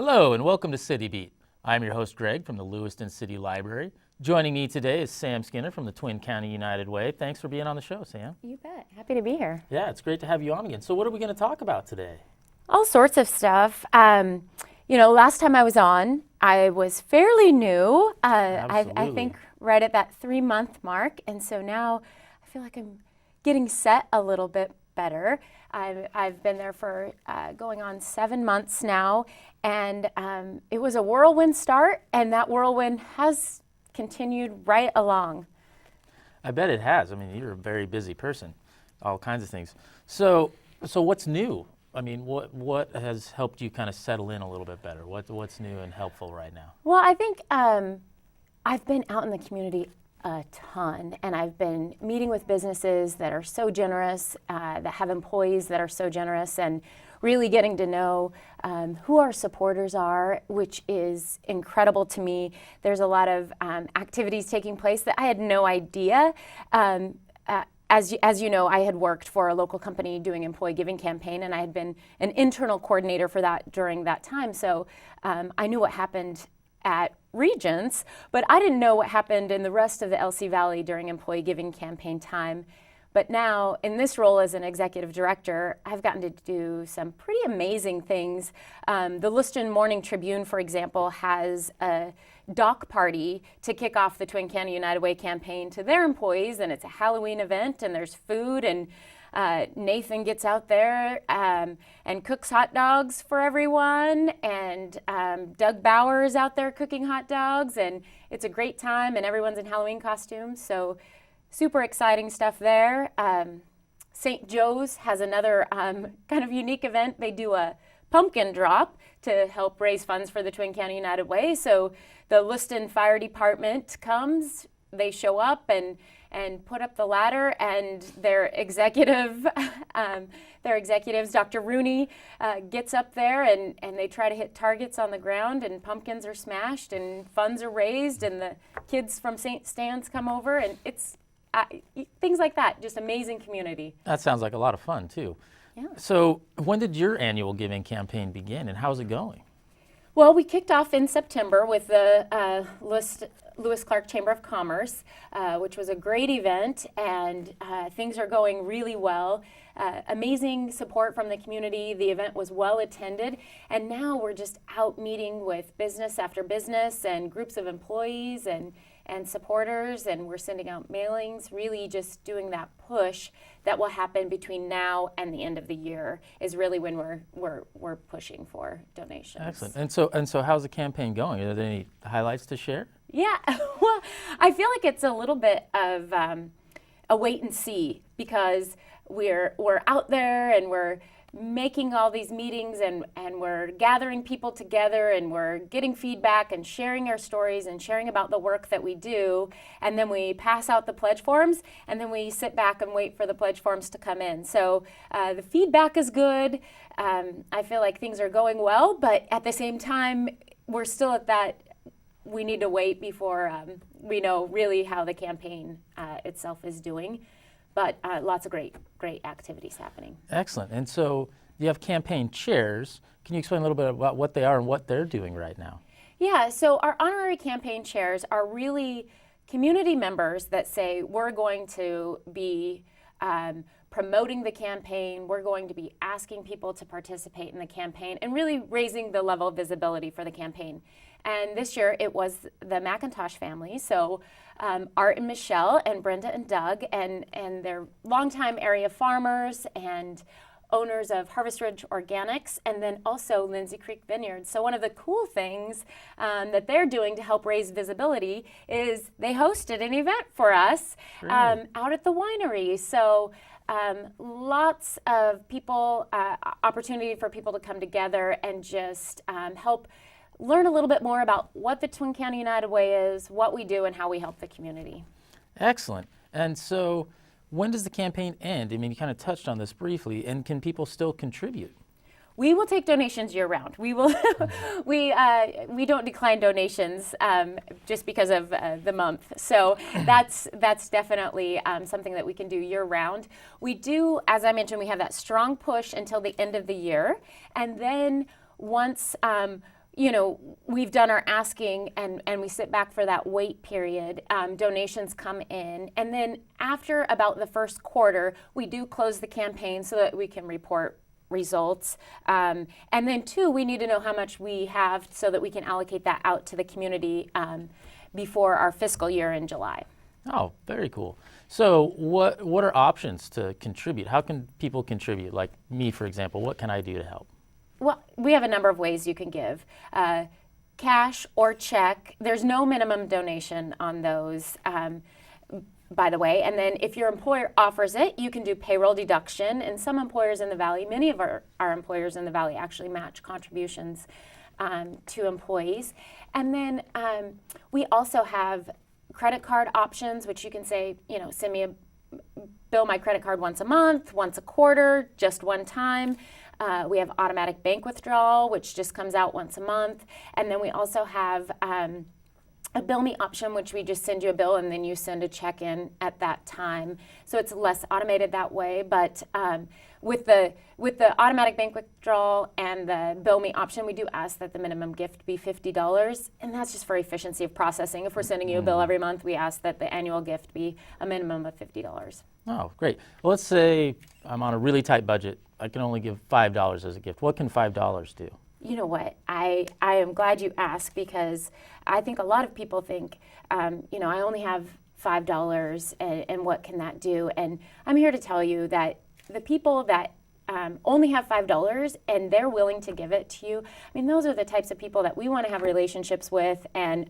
Hello and welcome to City Beat. I'm your host Greg from the Lewiston City Library. Joining me today is Sam Skinner from the Twin County United Way. Thanks for being on the show, Sam. You bet. Happy to be here. Yeah, it's great to have you on again. So what are we going to talk about today? All sorts of stuff. Last time I was on, I was fairly new. I think right at that 3-month mark. And so now I feel like I'm getting set a little bit better. I've been there for going on 7 months now. And it was a whirlwind start, and that whirlwind has continued right along. I bet it has. I mean, you're a very busy person, all kinds of things. So what's new? I mean, what has helped you kind of settle in a little bit better? What's new and helpful right now? Well, I think I've been out in the community a ton, and I've been meeting with businesses that are so generous, that have employees that are so generous, and really getting to know who our supporters are, which is incredible to me. There's a lot of activities taking place that I had no idea. As you know, I had worked for a local company doing employee giving campaign, and I had been an internal coordinator for that during that time. So I knew what happened at Regents, but I didn't know what happened in the rest of the LC Valley during employee giving campaign time. But now, in this role as an executive director, I've gotten to do some pretty amazing things. The Lewiston Morning Tribune, for example, has a dock party to kick off the Twin County United Way campaign to their employees, and it's a Halloween event, and there's food, and Nathan gets out there and cooks hot dogs for everyone, and Doug Bauer is out there cooking hot dogs, and it's a great time, and everyone's in Halloween costumes. So super exciting stuff there. St. Joe's has another kind of unique event. They do a pumpkin drop to help raise funds for the Twin County United Way. So the Lewiston Fire Department comes, they show up and put up the ladder, and their executives, Dr. Rooney, gets up there and they try to hit targets on the ground, and pumpkins are smashed and funds are raised, and the kids from St. Stan's come over, and it's things like that, just amazing community. That sounds like a lot of fun, too. Yeah. So when did your annual giving campaign begin, and how's it going? Well, we kicked off in September with the Lewis Clark Chamber of Commerce, which was a great event, and things are going really well. Amazing support from the community. The event was well attended, and now we're just out meeting with business after business and groups of employees and supporters, and we're sending out mailings, really just doing that push that will happen between now and the end of the year is really when we're pushing for donations. Excellent. And so how's the campaign going? Are there any highlights to share? Yeah, well, I feel like it's a little bit of a wait and see, because we're out there and we're making all these meetings and we're gathering people together and we're getting feedback and sharing our stories and sharing about the work that we do, and then we pass out the pledge forms, and then we sit back and wait for the pledge forms to come in. So the feedback is good. I feel like things are going well, but at the same time, we're still at that we need to wait before we know really how the campaign itself is doing. But lots of great activities happening. Excellent. And so you have campaign chairs. Can you explain a little bit about what they are and what they're doing right now? Yeah, so our honorary campaign chairs are really community members that say we're going to be promoting the campaign, we're going to be asking people to participate in the campaign, and really raising the level of visibility for the campaign. And this year it was the McIntosh family, so Art and Michelle and Brenda and Doug, and they're longtime area farmers and owners of Harvest Ridge Organics, and then also Lindsay Creek Vineyards. So one of the cool things that they're doing to help raise visibility is they hosted an event for us out at the winery. So lots of people, opportunity for people to come together and just help learn a little bit more about what the Twin County United Way is, what we do, and how we help the community. Excellent. And so when does the campaign end? I mean, you kind of touched on this briefly, and can people still contribute? We will take donations year-round. We will. we don't decline donations just because of the month. So that's definitely something that we can do year-round. We do, as I mentioned, we have that strong push until the end of the year, and then once we've done our asking and we sit back for that wait period. Donations come in. And then after about the first quarter, we do close the campaign so that we can report results. And then two, we need to know how much we have so that we can allocate that out to the community before our fiscal year in July. Oh, very cool. So what are options to contribute? How can people contribute? Like me, for example, what can I do to help? Well, we have a number of ways you can give. Cash or check. There's no minimum donation on those, by the way. And then if your employer offers it, you can do payroll deduction. And some employers in the Valley, many of our employers in the Valley actually match contributions to employees. And then we also have credit card options, which you can say, send me bill my credit card once a month, once a quarter, just one time. We have automatic bank withdrawal, which just comes out once a month. And then we also have a bill me option, which we just send you a bill and then you send a check in at that time. So it's less automated that way. But with the automatic bank withdrawal and the bill me option, we do ask that the minimum gift be $50. And that's just for efficiency of processing. If we're sending you a bill every month, we ask that the annual gift be a minimum of $50. Oh, great. Well, let's say I'm on a really tight budget. I can only give $5 as a gift. What can $5 do? You know what? I am glad you asked, because I think a lot of people think, I only have $5 and what can that do? And I'm here to tell you that the people that only have $5 and they're willing to give it to you, those are the types of people that we want to have relationships with and,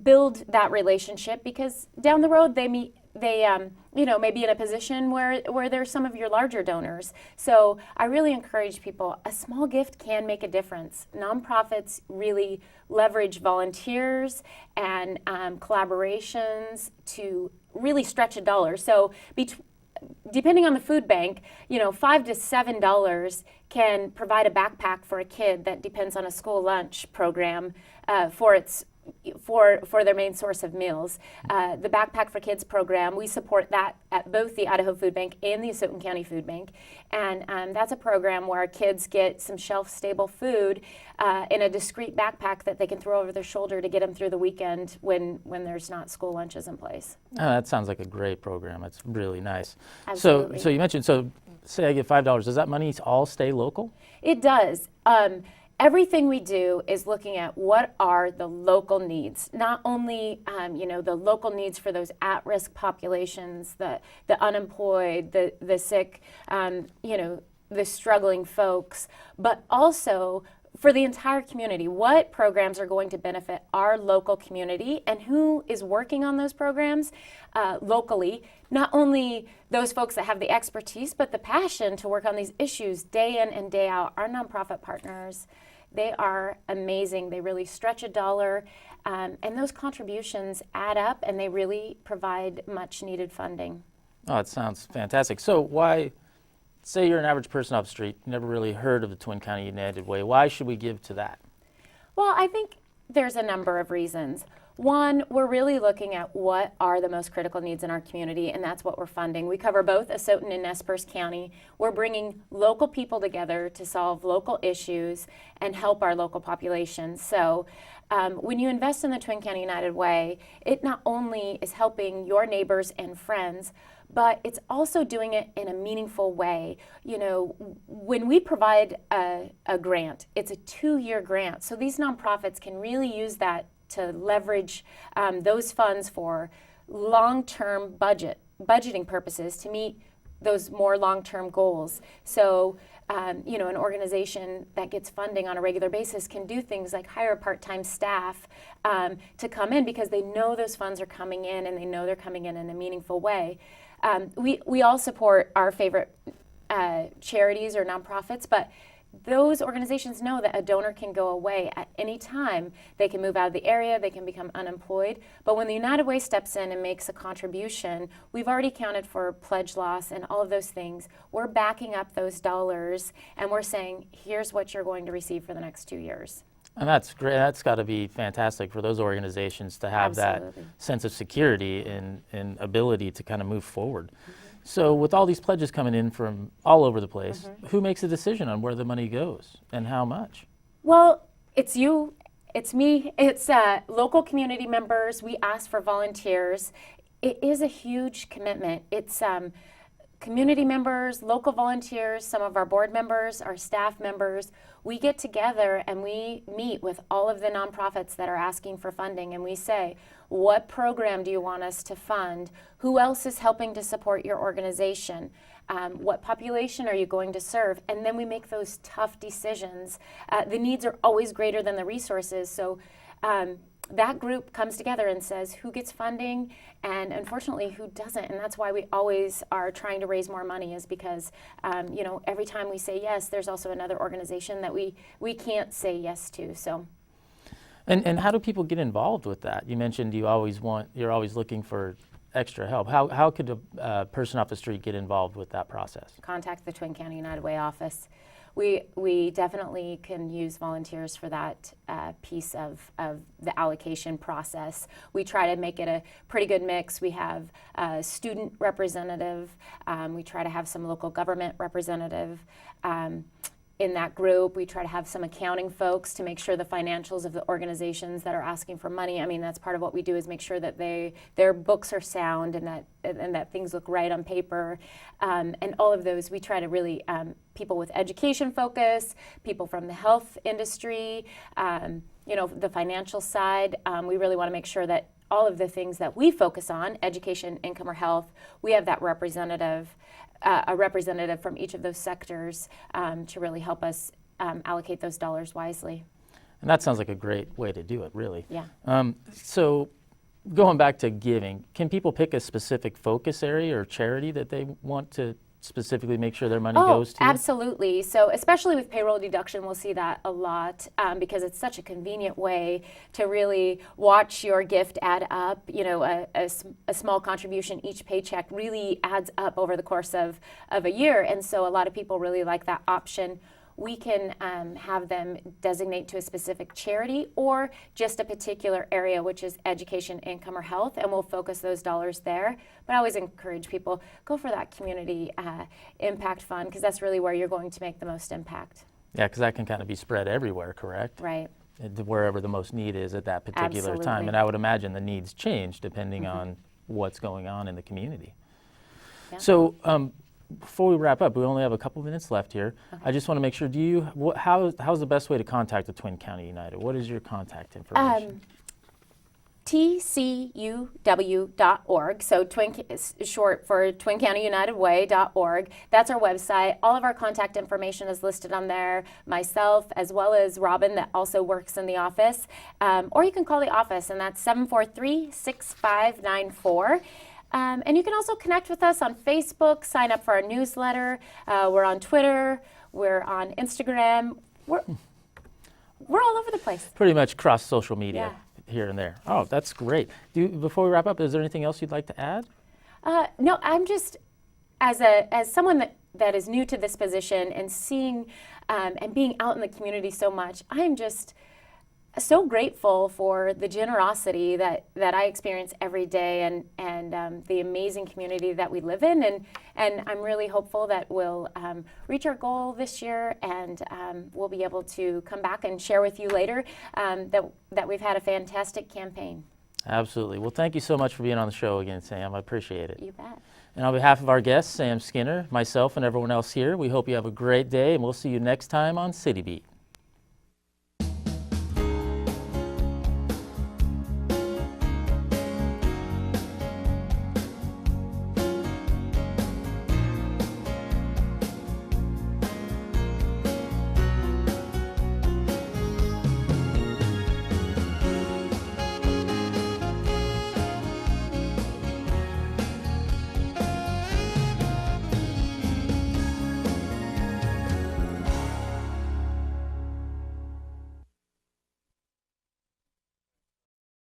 build that relationship, because down the road they may be in a position where there's some of your larger donors. So I really encourage people, a small gift can make a difference. Nonprofits really leverage volunteers and collaborations to really stretch a dollar. So depending on the food bank, $5 to $7 can provide a backpack for a kid that depends on a school lunch program for their main source of meals. The Backpack for Kids program, we support that at both the Idaho Food Bank and the Asotin County Food Bank. And that's a program where kids get some shelf-stable food in a discrete backpack that they can throw over their shoulder to get them through the weekend when there's not school lunches in place. Oh, that sounds like a great program. It's really nice. Absolutely. So you mentioned, say I give $5, does that money all stay local? It does. Everything we do is looking at what are the local needs, not only the local needs for those at-risk populations, the unemployed, the sick, the struggling folks, but also for the entire community. What programs are going to benefit our local community and who is working on those programs locally? Not only those folks that have the expertise, but the passion to work on these issues day in and day out. Our nonprofit partners, they are amazing. They really stretch a dollar, and those contributions add up, and they really provide much needed funding. Oh, it sounds fantastic. So say you're an average person up the street, never really heard of the Twin County United Way. Why should we give to that? Well, I think there's a number of reasons. One, we're really looking at what are the most critical needs in our community, and that's what we're funding. We cover both Asotin and Nez Perce County. We're bringing local people together to solve local issues and help our local population. So when you invest in the Twin County United Way, it not only is helping your neighbors and friends, but it's also doing it in a meaningful way. When we provide a grant, it's a 2-year grant. So these nonprofits can really use that to leverage those funds for long-term budgeting purposes to meet those more long-term goals. So, an organization that gets funding on a regular basis can do things like hire part-time staff to come in because they know those funds are coming in and they know they're coming in a meaningful way. We all support our favorite charities or nonprofits, but those organizations know that a donor can go away at any time. They can move out of the area, they can become unemployed. But when the United Way steps in and makes a contribution, we've already accounted for pledge loss and all of those things. We're backing up those dollars and we're saying, here's what you're going to receive for the next 2 years. And that's great. That's got to be fantastic for those organizations to have Absolutely. that sense of security and ability to kind of move forward. Mm-hmm. So with all these pledges coming in from all over the place, who makes a decision on where the money goes and how much? Well, It's you, it's me, it's local community members. We ask for volunteers. It is a huge commitment. It's community members, local volunteers, some of our board members, our staff members. We get together and we meet with all of the nonprofits that are asking for funding, and we say, what program do you want us to fund? Who else is helping to support your organization? What population are you going to serve? And then we make those tough decisions. The needs are always greater than the resources, so that group comes together and says who gets funding and unfortunately who doesn't. And that's why we always are trying to raise more money, is because every time we say yes, there's also another organization that we can't say yes to. So. And how do people get involved with that? You mentioned you're always looking for extra help. How could a person off the street get involved with that process? Contact the Twin County United Way office. We definitely can use volunteers for that piece of the allocation process. We try to make it a pretty good mix. We have a student representative. We try to have some local government representative. In that group, we try to have some accounting folks to make sure the financials of the organizations that are asking for money. I mean, that's part of what we do, is make sure that their books are sound and that things look right on paper. And all of those, we try to really, people with education focus, people from the health industry, the financial side. We really want to make sure that all of the things that we focus on, education, income, or health, we have that representative, a representative from each of those sectors to really help us allocate those dollars wisely. And that sounds like a great way to do it, really. Yeah. So going back to giving, can people pick a specific focus area or charity that they want to specifically make sure their money goes to? Absolutely. So especially with payroll deduction, we'll see that a lot because it's such a convenient way to really watch your gift add up. A small contribution each paycheck really adds up over the course of a year. And so a lot of people really like that option. We can have them designate to a specific charity or just a particular area, which is education, income, or health, and we'll focus those dollars there. But I always encourage people, go for that community impact fund, because that's really where you're going to make the most impact. Yeah, because that can kind of be spread everywhere, correct? Right. Wherever the most need is at that particular Absolutely. time. And I would imagine the needs change depending on what's going on in the community. Yeah. So, before we wrap up, we only have a couple minutes left here. Okay. I just want to make sure, how's the best way to contact the Twin County United? What is your contact information? TCUW.org, so Twin is short for Twin County United Way.org. That's our website. All of our contact information is listed on there, myself as well as Robin that also works in the office. Or you can call the office, and that's 743-6594. And you can also connect with us on Facebook, sign up for our newsletter. We're on Twitter, we're on Instagram. We're all over the place. Pretty much cross social media here and there. Oh, that's great. Before we wrap up, is there anything else you'd like to add? No, I'm just, as someone that is new to this position and seeing and being out in the community so much, I'm just so grateful for the generosity that I experience every day and the amazing community that we live in. And I'm really hopeful that we'll reach our goal this year, and we'll be able to come back and share with you later that we've had a fantastic campaign. Absolutely. Well, thank you so much for being on the show again, Sam. I appreciate it. You bet. And on behalf of our guest, Sam Skinner, myself, and everyone else here, we hope you have a great day, and we'll see you next time on City Beat.